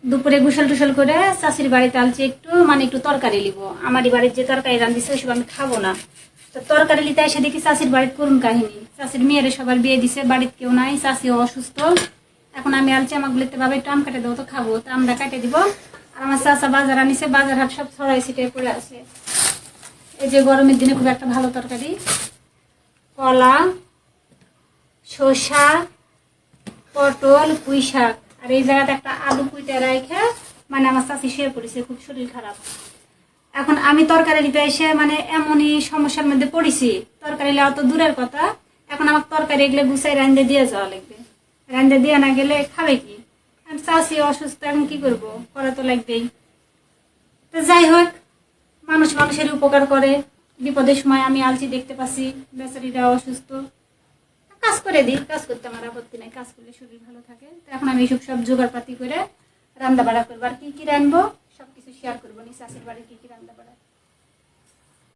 দুপুরে গোসল টুসল করে চাষির বাড়িতে আলছি একটু মানে একটু তরকারি লিব। আমারই বাড়ির যে তরকারি রান্ধিছে ওইসব আমি খাবো না। তো তরকারি লিতে এসে দেখি চাষির বাড়ির করুন কাহিনী, চাষির মেয়েরে সবার বিয়ে দিছে, বাড়িতে কেউ নাই, চাষিও অসুস্থ। এখন আমি আলছি আমাকে বলতে বাবা একটু আম কাটে দেবো, তো খাবো, তো আমরা কাটে দিব। আর আমার চাষা বাজার আনিছে, বাজার হাট সব ছড়াই ছিটে পড়ে আছে। এই যে গরমের দিনে খুব একটা ভালো তরকারি, কলা, শসা, পটল, পুঁই শাক, আর এই জায়গাতে একটা আলু কুইটা রাখে মানে আমার চাষি শুয়ে পড়েছে, খুব শরীর খারাপ। এখন আমি তরকারি নিতে এসে মানে এমনই সমস্যার মধ্যে পড়েছি, তরকারি নেওয়া তো দূরের কথা, এখন আমার তরকারি এগুলো গুছাই রান্ধে দিয়ে যাওয়া লাগবে। রান্ধে দিয়ে না গেলে খাবে কি? আর চাষি অসুস্থ, এখন কি করবো, করা তো লাগবেই। তো যাই হোক, মানুষ মানুষের উপকার করে, বিপদের সময় আমি আলছি দেখতে পাচ্ছি, বেচারিরা অসুস্থ, কাজ করে দিই, কাজ করতে আমার আপত্তি নাই, কাজ করলে শরীর ভালো থাকে। তো এখন আমি এইসব সব জোগাড় পাতি করে রান্না বাড়া করবো, আর কি কি রানবো সবকিছু শেয়ার করবো নি, চাষির বাড়ি কি কি রান্না বাড়া।